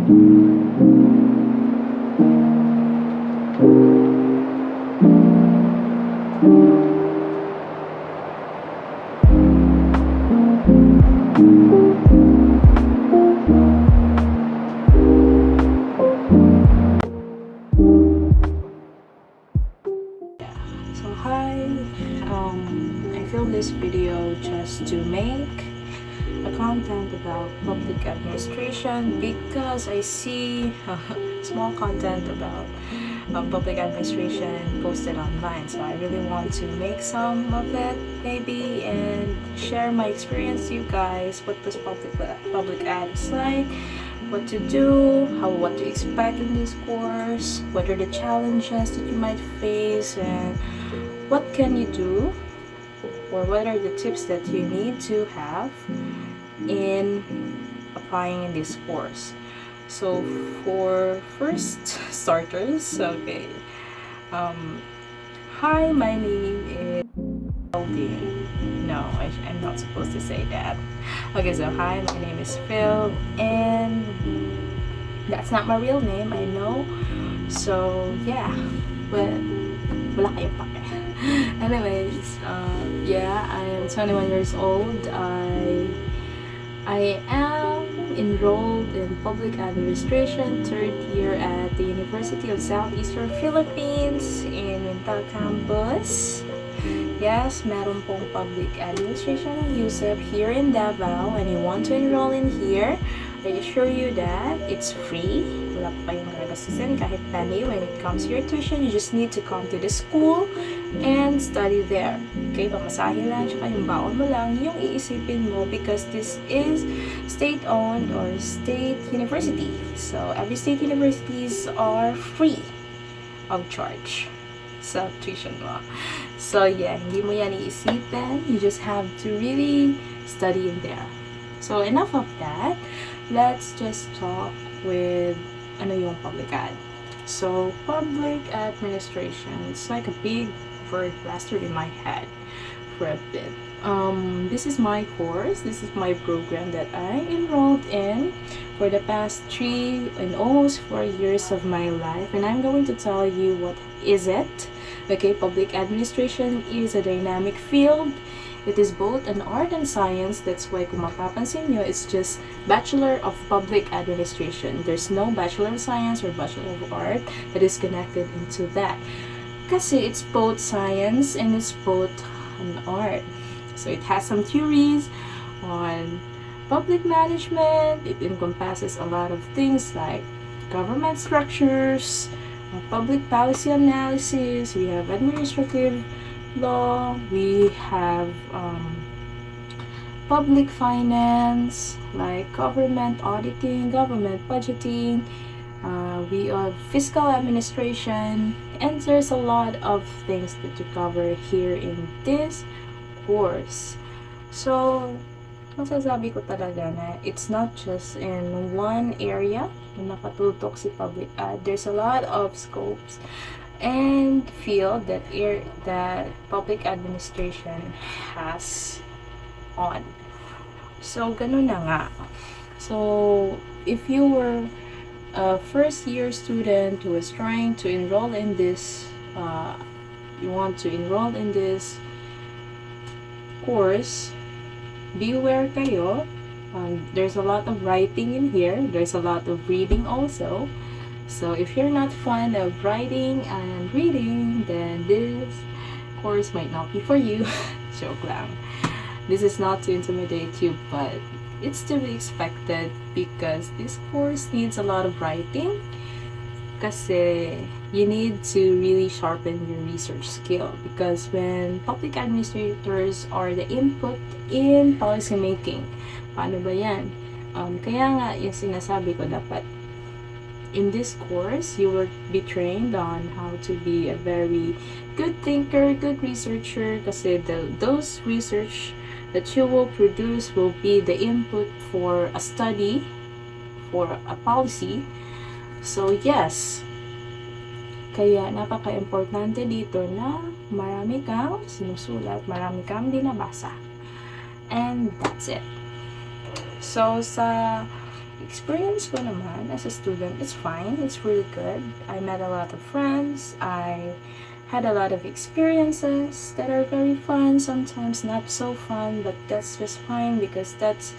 So hi, I filmed this video just to make a content about public administration because I see small content about public administration posted online. So I really want to make some of it maybe and share my experience to you guys. What does public ads like? What to do, what to expect in this course, what are the challenges that you might face, and what can you do, or what are the tips that you need to have in applying in this course. So for first starters, okay, hi, my name is no, I'm not supposed to say that. Okay, so hi, my name is Phil, and that's not my real name, I know. So yeah, but wala kayong pake. Anyways, yeah, I am 21 years old. I am enrolled in public administration, third year at the University of Southeastern Philippines in Mintal Campus. Yes, meron pong public administration ng USEP here in Davao, and you want to enroll in here, I assure you that it's free. Wala pa kayong gagastusin kahit penny when it comes to your tuition. You just need to come to the school and study there. Okay, pamasahe lang, tsaka yung baon mo lang yung iisipin mo because this is state-owned or state university. So, every state universities are free of charge sa tuition mo. So, yeah, hindi mo yan iisipin. You just have to really study in there. So, enough of that. Let's just talk with ano yung public ad. So, public administration, it's like a big word plastered in my head for a bit. This is my course. This is my program that I enrolled in for the past 3 and almost 4 years of my life, and I'm going to tell you what is it. Okay, public administration is a dynamic field. It is both an art and science. That's why kung mapapansin nyo, it's just Bachelor of Public Administration. There's no Bachelor of Science or Bachelor of Art that is connected into that. Kasi it's both science and it's both an art. So it has some theories on public management. It encompasses a lot of things like government structures, public policy analysis, we have administrative law, we have public finance, like government auditing, government budgeting, we have fiscal administration, and there's a lot of things that to cover here in this course. So, masasabi ko talaga na it's not just in one area na nakatutok si public ad. There's a lot of scopes and field that public administration has on. So, ganun na nga. So, if you were a first year student who is trying to enroll in this, you want to enroll in this course, beware kayo. There's a lot of writing in here. There's a lot of reading also. So if you're not fond of writing and reading, then this course might not be for you. Joke lang. This is not to intimidate you, but it's to be expected because this course needs a lot of writing. Kasi you need to really sharpen your research skill because when public administrators are the input in policy making, paano ba yan? Kaya nga yung sinasabi ko dapat in this course, you will be trained on how to be a very good thinker, good researcher, kasi those research that you will produce will be the input for a study, for a policy. So, yes. Kaya, napaka-importante dito na marami kang sinusulat, marami kang binabasa. And that's it. So, sa experience ko naman as a student, it's fine. It's really good. I met a lot of friends. I had a lot of experiences that are very fun, sometimes not so fun, but that's just fine because that's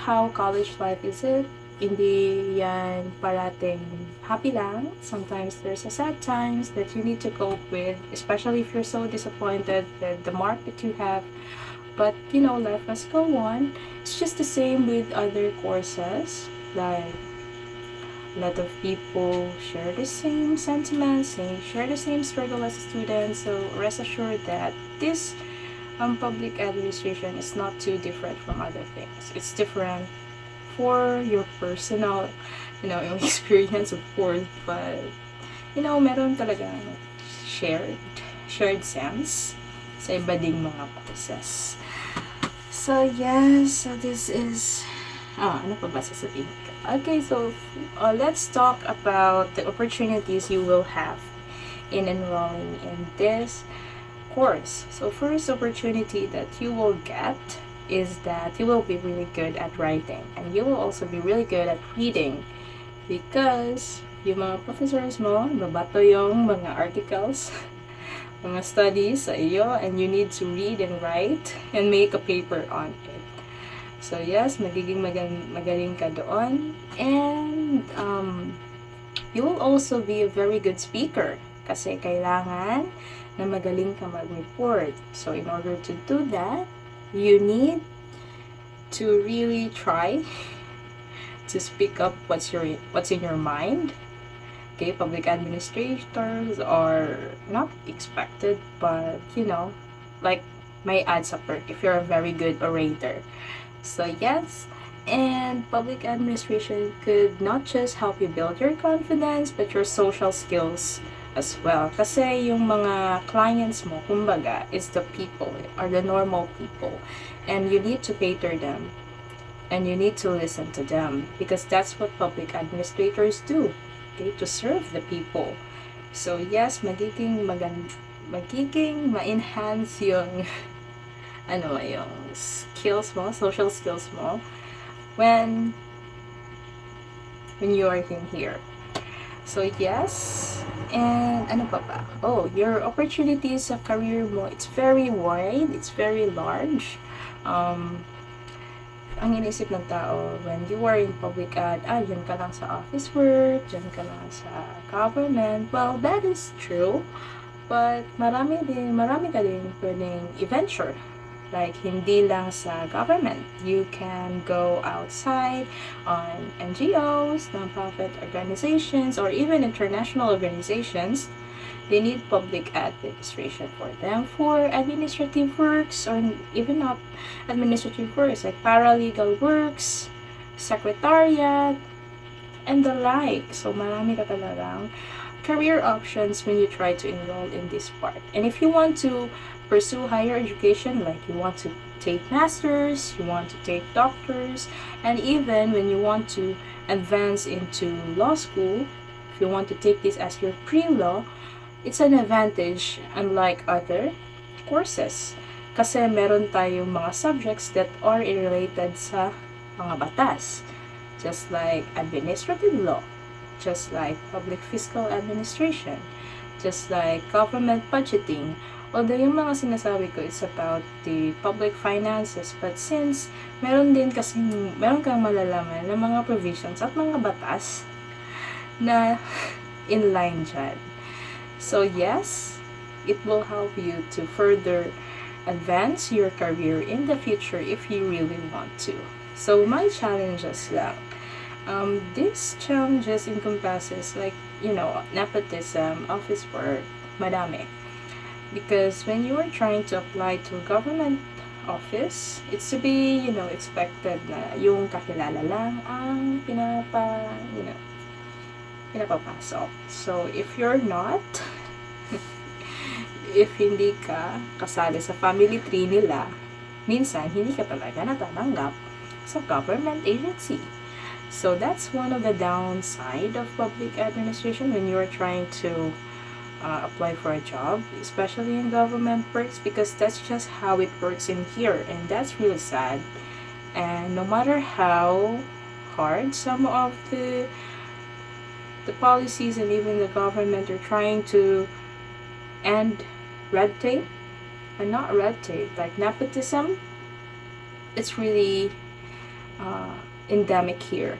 how college life is it. Hindi yan parating happy lang. Sometimes there's a sad times that you need to cope with, especially if you're so disappointed with the mark that you have. But, life must go on. It's just the same with other courses. Like, a lot of people share the same sentiments, share the same struggle as a student. So rest assured that this public administration is not too different from other things. It's different for your personal, yung experience, of course. But meron talaga shared sense sa iba ding mga courses. So yes, so this is ano pa ba sasabihin ko? Okay, so let's talk about the opportunities you will have in enrolling in this course. So first opportunity that you will get is that you will be really good at writing, and you will also be really good at reading because yung mga professors mo babato yung mga articles mga studies sa iyo, and you need to read and write and make a paper on it. So yes, magiging magaling ka doon, and you will also be a very good speaker kasi kailangan na magaling ka mag-report. So in order to do that, you need to really try to speak up what's in your mind. Okay, public administrators are not expected, but like may add sa perk if you're a very good orator. So yes, and public administration could not just help you build your confidence, but your social skills as well. Kasi yung mga clients mo, kumbaga, is the people, or the normal people. And you need to cater them. And you need to listen to them. Because that's what public administrators do. Okay, to serve the people. So yes, magiging ma-enhance yung yung skills mo, social skills mo when you are in here. So yes, and ano pa ba? Oh, your opportunities sa career mo, it's very wide, it's very large. Ang iniisip ng tao, when you are in public ad, dyan ka lang sa office work, dyan ka lang sa government. Well, that is true. But marami ka din pwedeng i-venture. Like, hindi lang sa government. You can go outside on NGOs, non-profit organizations, or even international organizations. They need public administration for them for administrative works, or even not administrative works like paralegal works, secretariat, and the like. So marami ka talagang career options when you try to enroll in this part. And if you want to pursue higher education, like you want to take masters, you want to take doctors, and even when you want to advance into law school, if you want to take this as your pre-law, it's an advantage unlike other courses. Kasi meron tayong mga subjects that are related sa mga batas. Just like administrative law, just like public fiscal administration, just like government budgeting. Although yung mga sinasabi ko is about the public finances, but since meron kang malalaman ng mga provisions at mga batas na inline dyan. So yes, it will help you to further advance your career in the future if you really want to. So my challenges lang. These challenges encompasses like, nepotism, office work, madami. Because when you are trying to apply to a government office, it's to be, expected na yung kakilala lang ang pinapapasok. So, if you're not, if hindi ka kasali sa family tree nila, minsan hindi ka talaga natatanggap sa government agency. So, that's one of the downside of public administration when you are trying to apply for a job, especially in government works, because that's just how it works in here, and that's really sad. And no matter how hard. Some of the policies and even the government are trying to end red tape, and not red tape, like nepotism. It's really endemic here,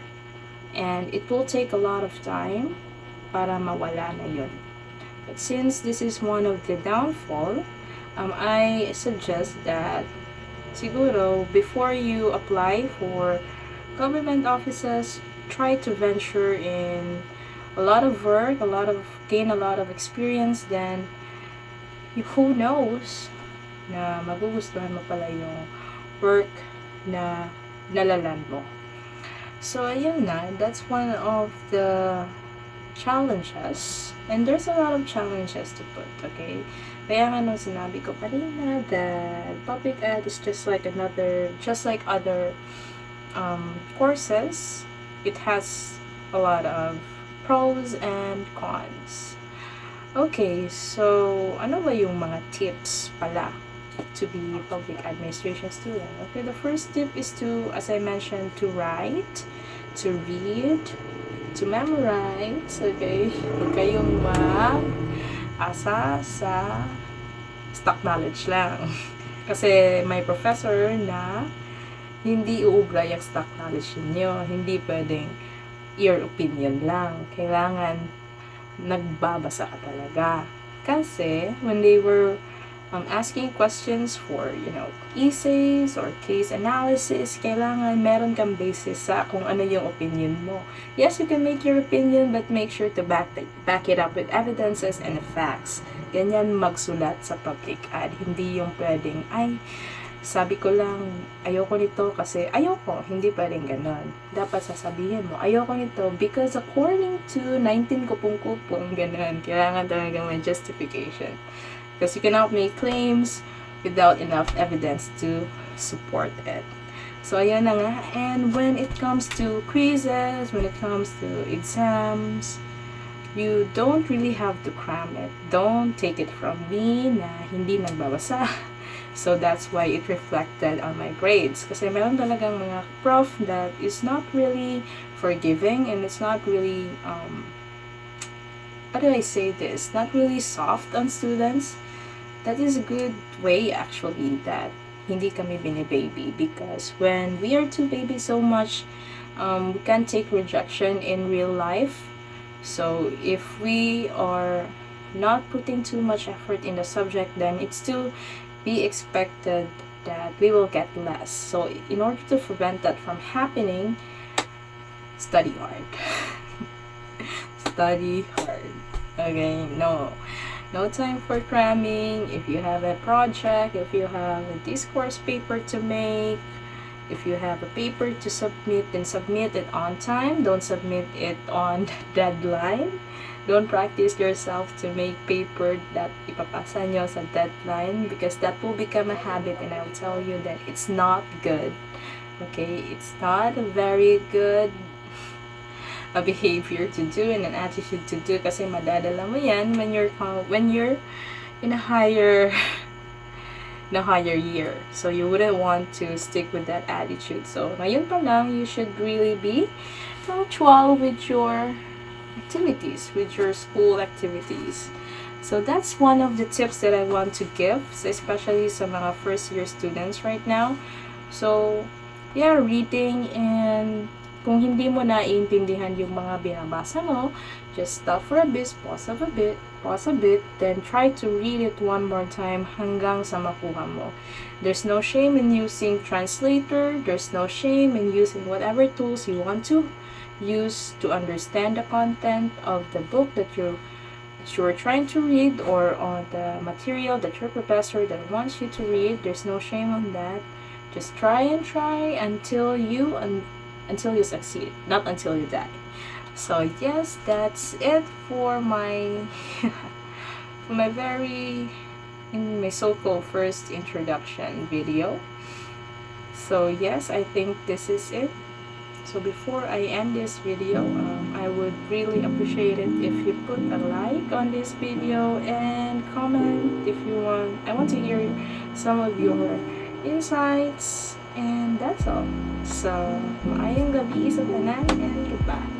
and it will take a lot of time para mawala na yun. But since this is one of the downfall, I suggest that siguro before you apply for government offices, try to venture in a lot of work, gain a lot of experience, then who knows na magugustuhan mo pala yung work na nalaland mo. So, ayun na. That's one of the challenges. And there's a lot of challenges to put, okay? Kaya nga nung sinabi ko kanina that public ed is just like other courses. It has a lot of pros and cons. Okay, so ano ba yung mga tips pala to be public administration student? Okay, the first tip is to, as I mentioned, to write, to read, to memorize, okay? Huwag kayong mag-asa sa stock knowledge lang. Kasi may professor na hindi uubra yung stock knowledge niyo. Hindi pwedeng your opinion lang. Kailangan nagbabasa ka talaga. Kasi when they were asking questions for, essays or case analysis, kailangan meron kang basis sa kung ano yung opinion mo. Yes, you can make your opinion, but make sure to back it up with evidences and facts. Ganyan magsulat sa public ad. Hindi yung pwedeng, sabi ko lang, ayoko nito kasi ayoko. Hindi pwedeng ganon. Dapat sasabihin mo, ayoko nito because according to 19 kupong-kupong, ganon. Kailangan talaga may justification. Because you cannot make claims without enough evidence to support it. So, ayan na nga. And when it comes to quizzes, when it comes to exams, you don't really have to cram it. Don't take it from me na hindi nagbabasa. So, that's why it reflected on my grades. Kasi meron talagang mga prof that is not really forgiving and it's not really, how do I say this? Not really soft on students. That is a good way actually that hindi kami binibaby, because when we are too baby so much, we can't take rejection in real life. So if we are not putting too much effort in the subject, then it's to be expected that we will get less. So in order to prevent that from happening, study hard. Study hard. Okay, no time for cramming. If you have a project, if you have a discourse paper to make, if you have a paper to submit, then submit it on time. Don't submit it on deadline. Don't practice yourself to make paper that ipapasa nyo sa deadline, because that will become a habit, and I will tell you that it's not good. Okay, it's not a very good a behavior to do and an attitude to do, kasi madadala mo yan when you're in a higher year. So you wouldn't want to stick with that attitude. So ngayon pa lang, you should really be punctual with your activities, with your school activities. So that's one of the tips that I want to give, especially sa mga first year students right now. So yeah, reading, and kung hindi mo naiintindihan yung mga binabasa mo, just stop for a bit, pause a bit, then try to read it one more time hanggang sa makuha mo. There's no shame in using translator, there's no shame in using whatever tools you want to use to understand the content of the book that you're trying to read, or on the material that your professor that wants you to read. There's no shame on that. Just try and try until you succeed, not until you die. So yes, that's it for my my so-called first introduction video. So yes, I think this is it. So before I end this video, I would really appreciate it if you put a like on this video and comment if you want. I want to hear some of your insights, and And that's all. So, maayong gabi sa tanan and goodbye.